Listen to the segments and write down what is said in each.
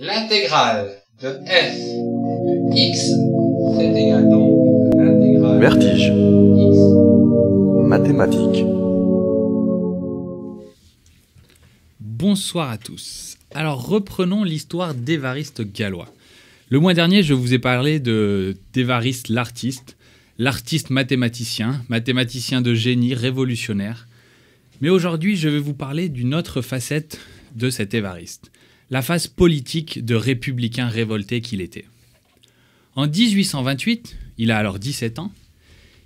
L'intégrale de f de x, c'est égal donc à l'intégrale Vertige. x. Mathématiques. Bonsoir à tous. Alors reprenons l'histoire d'Évariste Galois. Le mois dernier, je vous ai parlé d'Évariste l'artiste mathématicien de génie révolutionnaire. Mais aujourd'hui, je vais vous parler d'une autre facette de cet Évariste, la face politique de républicain révolté qu'il était. En 1828, il a alors 17 ans,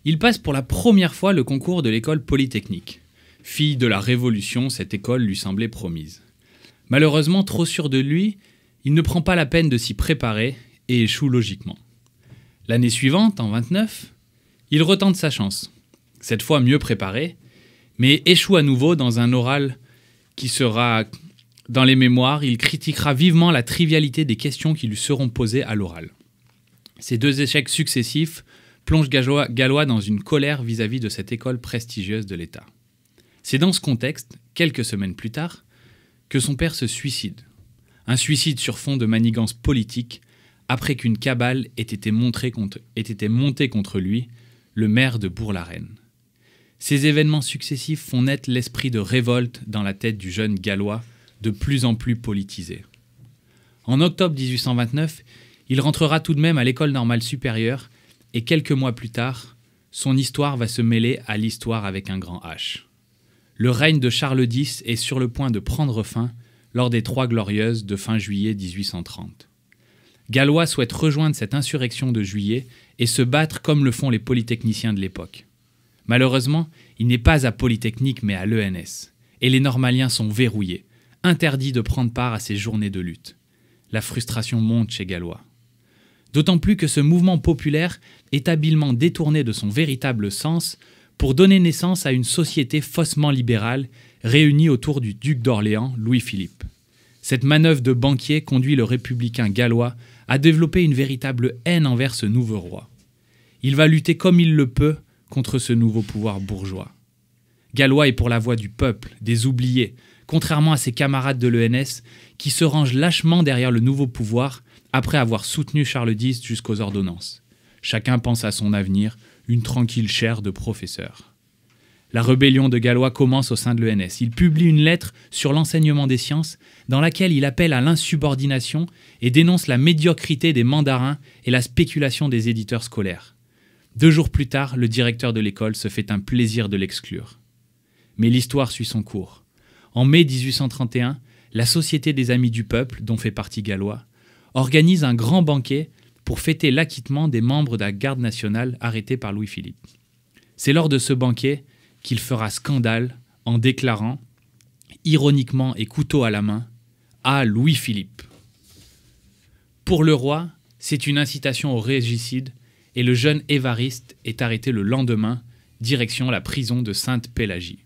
il passe pour la première fois le concours de l'école polytechnique. Fille de la Révolution, cette école lui semblait promise. Malheureusement, trop sûr de lui, il ne prend pas la peine de s'y préparer et échoue logiquement. L'année suivante, en 29, il retente sa chance, cette fois mieux préparé, mais échoue à nouveau dans un oral qui sera dans les mémoires. Il critiquera vivement la trivialité des questions qui lui seront posées à l'oral. Ces deux échecs successifs plongent Galois dans une colère vis-à-vis de cette école prestigieuse de l'État. C'est dans ce contexte, quelques semaines plus tard, que son père se suicide. Un suicide sur fond de manigance politique, après qu'une cabale ait été montée contre lui, le maire de Bourg-la-Reine. Ces événements successifs font naître l'esprit de révolte dans la tête du jeune Galois, de plus en plus politisé. En octobre 1829, il rentrera tout de même à l'école normale supérieure et quelques mois plus tard, son histoire va se mêler à l'histoire avec un grand H. Le règne de Charles X est sur le point de prendre fin lors des Trois Glorieuses de fin juillet 1830. Galois souhaite rejoindre cette insurrection de juillet et se battre comme le font les polytechniciens de l'époque. Malheureusement, il n'est pas à Polytechnique mais à l'ENS, et les normaliens sont verrouillés, interdits de prendre part à ces journées de lutte. La frustration monte chez Galois. D'autant plus que ce mouvement populaire est habilement détourné de son véritable sens pour donner naissance à une société faussement libérale réunie autour du duc d'Orléans, Louis-Philippe. Cette manœuvre de banquier conduit le républicain Galois à développer une véritable haine envers ce nouveau roi. Il va lutter comme il le peut contre ce nouveau pouvoir bourgeois. Galois est pour la voix du peuple, des oubliés, contrairement à ses camarades de l'ENS qui se rangent lâchement derrière le nouveau pouvoir après avoir soutenu Charles X jusqu'aux ordonnances. Chacun pense à son avenir, une tranquille chaire de professeur. La rébellion de Galois commence au sein de l'ENS. Il publie une lettre sur l'enseignement des sciences dans laquelle il appelle à l'insubordination et dénonce la médiocrité des mandarins et la spéculation des éditeurs scolaires. 2 jours plus tard, le directeur de l'école se fait un plaisir de l'exclure. Mais l'histoire suit son cours. En mai 1831, la Société des Amis du Peuple, dont fait partie Galois, organise un grand banquet pour fêter l'acquittement des membres de la garde nationale arrêtés par Louis-Philippe. C'est lors de ce banquet qu'il fera scandale en déclarant, ironiquement et couteau à la main, « Ah, Louis-Philippe !» Pour le roi, c'est une incitation au régicide et le jeune Évariste est arrêté le lendemain, direction la prison de Sainte-Pélagie.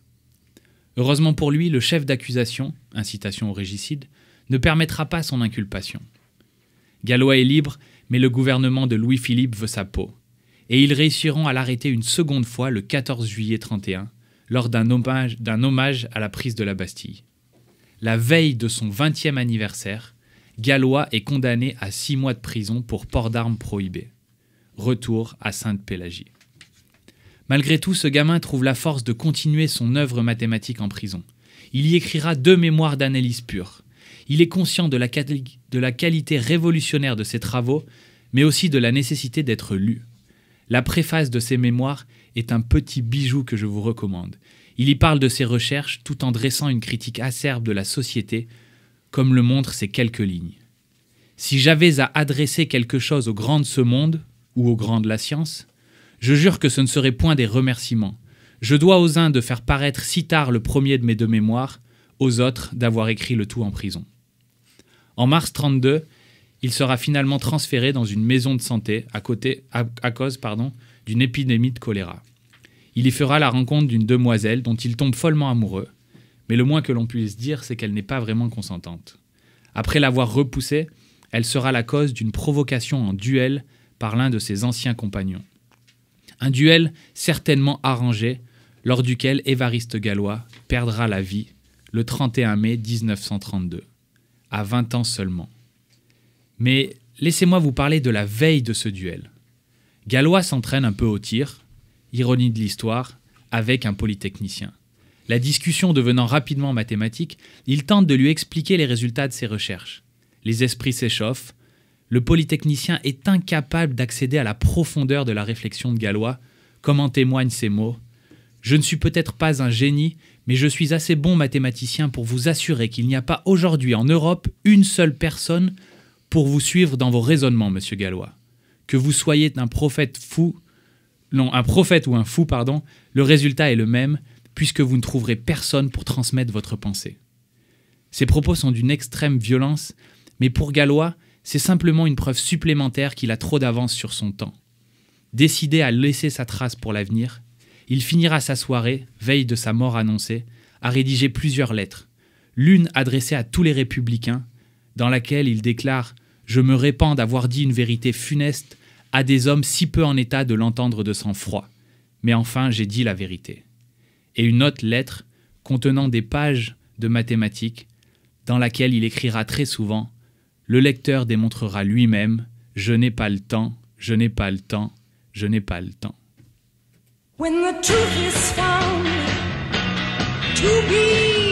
Heureusement pour lui, le chef d'accusation, incitation au régicide, ne permettra pas son inculpation. Galois est libre, mais le gouvernement de Louis-Philippe veut sa peau, et ils réussiront à l'arrêter une seconde fois le 14 juillet 31, lors d'un hommage à la prise de la Bastille. La veille de son 20e anniversaire, Galois est condamné à 6 mois de prison pour port d'armes prohibé. Retour à Sainte-Pélagie. Malgré tout, ce gamin trouve la force de continuer son œuvre mathématique en prison. Il y écrira 2 mémoires d'analyse pure. Il est conscient de la qualité révolutionnaire de ses travaux, mais aussi de la nécessité d'être lu. La préface de ses mémoires est un petit bijou que je vous recommande. Il y parle de ses recherches tout en dressant une critique acerbe de la société, comme le montrent ces quelques lignes. « Si j'avais à adresser quelque chose aux grands de ce monde, ou aux grands de la science, je jure que ce ne serait point des remerciements. Je dois aux uns de faire paraître si tard le premier de mes 2 mémoires, aux autres d'avoir écrit le tout en prison. » En mars 32, il sera finalement transféré dans une maison de santé à cause d'une épidémie de choléra. Il y fera la rencontre d'une demoiselle dont il tombe follement amoureux, mais le moins que l'on puisse dire, c'est qu'elle n'est pas vraiment consentante. Après l'avoir repoussée, elle sera la cause d'une provocation en duel par l'un de ses anciens compagnons. Un duel certainement arrangé, lors duquel Évariste Galois perdra la vie le 31 mai 1932, à 20 ans seulement. Mais laissez-moi vous parler de la veille de ce duel. Galois s'entraîne un peu au tir, ironie de l'histoire, avec un polytechnicien. La discussion devenant rapidement mathématique, il tente de lui expliquer les résultats de ses recherches. Les esprits s'échauffent. Le polytechnicien est incapable d'accéder à la profondeur de la réflexion de Galois, comme en témoignent ces mots. « Je ne suis peut-être pas un génie, mais je suis assez bon mathématicien pour vous assurer qu'il n'y a pas aujourd'hui en Europe une seule personne pour vous suivre dans vos raisonnements, monsieur Galois. Que vous soyez un prophète ou un fou, le résultat est le même, puisque vous ne trouverez personne pour transmettre votre pensée. » Ces propos sont d'une extrême violence, mais pour Galois, c'est simplement une preuve supplémentaire qu'il a trop d'avance sur son temps. Décidé à laisser sa trace pour l'avenir, il finira sa soirée, veille de sa mort annoncée, à rédiger plusieurs lettres, l'une adressée à tous les républicains, dans laquelle il déclare « Je me répands d'avoir dit une vérité funeste à des hommes si peu en état de l'entendre de sang-froid, mais enfin j'ai dit la vérité. » Et une autre lettre contenant des pages de mathématiques, dans laquelle il écrira très souvent « Le lecteur démontrera lui-même « Je n'ai pas le temps, je n'ai pas le temps, je n'ai pas le temps. » When the truth is found to be